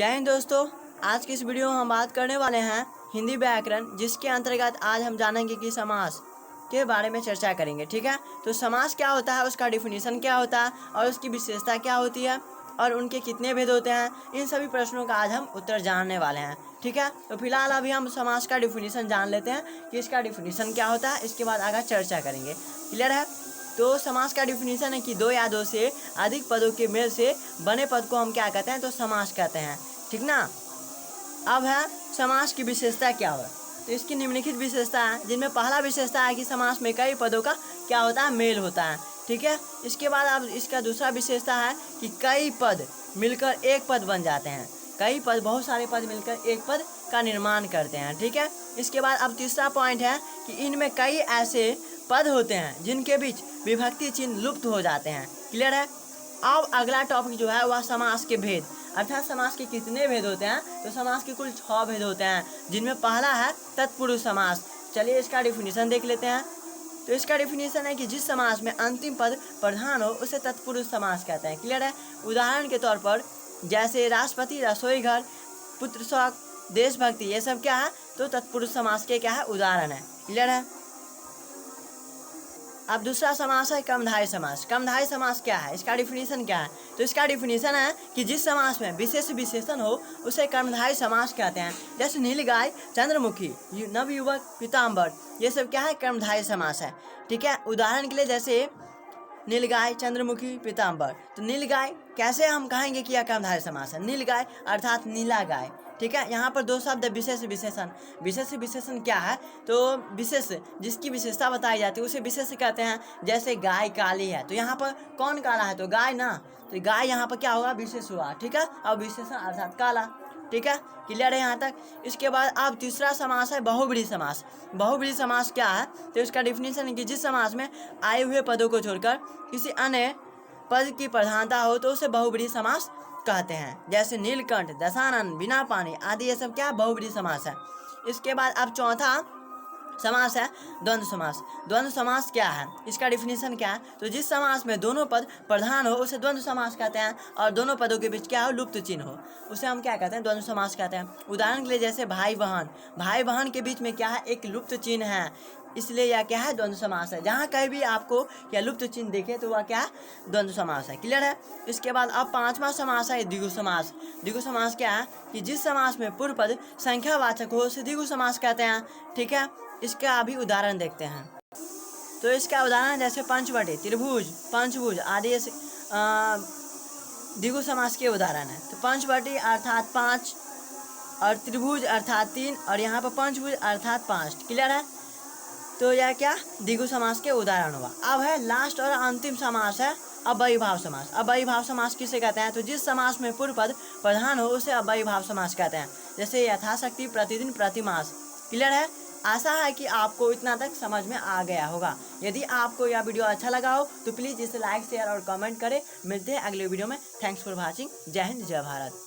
जय हिंद दोस्तों। आज की इस वीडियो में हम बात करने वाले हैं हिंदी व्याकरण, जिसके अंतर्गत आज हम जानेंगे कि समास के बारे में चर्चा करेंगे। ठीक है, तो समास क्या होता है, उसका डिफिनीशन क्या होता है और उसकी विशेषता क्या होती है और उनके कितने भेद होते हैं, इन सभी प्रश्नों का आज हम उत्तर जानने वाले हैं। ठीक है, तो फिलहाल अभी हम समास का डिफिनीशन जान लेते हैं कि इसका डिफिनीशन क्या होता है, इसके बाद आगे चर्चा करेंगे। क्लियर है? तो समास का डिफिनीशन है कि दो या दो से अधिक पदों के मेल से बने पद को हम क्या कहते हैं, तो समास कहते हैं। ठीक ना। अब है समास की विशेषता क्या हो, तो इसकी निम्नलिखित विशेषता है, जिनमें पहला विशेषता है कि समास में कई पदों का क्या होता है, मेल होता है। ठीक है, इसके बाद अब इसका दूसरा विशेषता है कि कई पद मिलकर एक पद बन जाते हैं। कई पद, बहुत सारे पद मिलकर एक पद का निर्माण करते हैं। ठीक है, इसके बाद अब तीसरा पॉइंट है कि इनमें कई ऐसे पद होते हैं जिनके बीच विभक्ति चिन्ह लुप्त हो जाते हैं। क्लियर है? अब अगला टॉपिक जो है वह समास के भेद, अर्थात समास के कितने भेद होते हैं, तो समास के कुल 6 भेद होते हैं, जिनमें पहला है तत्पुरुष समास। चलिए इसका डिफिनीशन देख लेते हैं। तो इसका डिफिनीशन है कि जिस समास में अंतिम पद प्रधान हो उसे तत्पुरुष समास कहते हैं। क्लियर है? उदाहरण के तौर पर जैसे राष्ट्रपति, रसोई घर, पुत्र शौक, देशभक्ति, ये सब क्या है, तो तत्पुरुष समास के क्या है, उदाहरण है। क्लियर है? अब दूसरा समास है कर्मधारय समास। कर्मधारय समास क्या है, इसका डिफिनीशन क्या है, तो इसका डिफिनीशन है कि जिस समास में विशेष विशेषण हो उसे कर्मधारय समास कहते हैं। जैसे नीलगाय, चंद्रमुखी, नवयुवक, पीताम्बर, ये सब क्या है, कर्मधारय समास है। ठीक है, उदाहरण के लिए जैसे नीलगाय, चंद्रमुखी, पीताम्बर। तो नीलगाय कैसे हम कहेंगे कि यह कर्मधारय समास है, नीलगाय अर्थात नीला गाय। ठीक है, यहाँ पर दो शब्द विशेष विशेषण। विशेष विशेषण क्या है, तो विशेष जिसकी विशेषता बताई जाती है उसे विशेष कहते हैं। जैसे गाय काली है, तो यहाँ पर कौन काला है, तो गाय ना, तो गाय यहाँ पर क्या होगा, विशेष हुआ। ठीक है, और विशेषण अर्थात काला। ठीक है, क्लियर है यहाँ तक? इसके बाद अब तीसरा समास है बहुब्रीहि समास। बहुब्रीहि समास क्या है, तो इसका डिफिनीशन है कि जिस समास में आए हुए पदों को छोड़कर किसी अन्य पद की प्रधानता हो तो उसे बहुब्रीहि समास कहते हैं। जैसे नीलकंठ, दशानन, बिना पानी आदि, ये सब क्या, बहुब्रीहि समास है। इसके बाद अब चौथा समास है द्वंद्व समास। द्वंद्व समास क्या है, इसका डिफिनीशन क्या है, तो जिस समास में दोनों पद प्रधान हो उसे द्वंद्व समास कहते हैं, और दोनों पदों के बीच क्या हो, लुप्त चिन्ह हो, उसे हम क्या कहते हैं, द्वंद्व समास कहते हैं। उदाहरण के लिए जैसे भाई बहन, भाई बहन के बीच में क्या है, एक लुप्त चिन्ह है, इसलिए यह क्या है, द्वंद्व समास है। जहाँ कहीं भी आपको यह लुप्त चिन्ह देखे तो वह क्या है, द्वंद्व समास है। क्लियर है? इसके बाद अब पांचवा समास है द्विगु समास। द्विगु समास क्या है कि जिस समास में पूर्व पद संख्यावाचक हो उसे द्विगु समास कहते हैं। ठीक है, इसका अभी उदाहरण देखते हैं। तो इसका उदाहरण जैसे पंचवटी, त्रिभुज, पंचभुज आदि द्विगु समास के उदाहरण है। तो पंचवटी अर्थात 5 और त्रिभुज अर्थात 3 और यहाँ पर पंचभुज अर्थात 5। क्लियर है? तो यह क्या, द्विगु समास के उदाहरण हुआ। अब है लास्ट और अंतिम समास है अव्ययीभाव समास। अव्ययीभाव समास किसे कहते हैं, तो जिस समास में पूर्व पद प्रधान हो उसे अव्ययीभाव समास कहते हैं। जैसे यथाशक्ति, प्रतिदिन, प्रतिमास। क्लियर है? आशा है कि आपको इतना तक समझ में आ गया होगा। यदि आपको यह वीडियो अच्छा लगा हो तो प्लीज़ इसे लाइक, शेयर और कमेंट करें। मिलते हैं अगले वीडियो में। Thanks for watching. जय हिंद, जय भारत।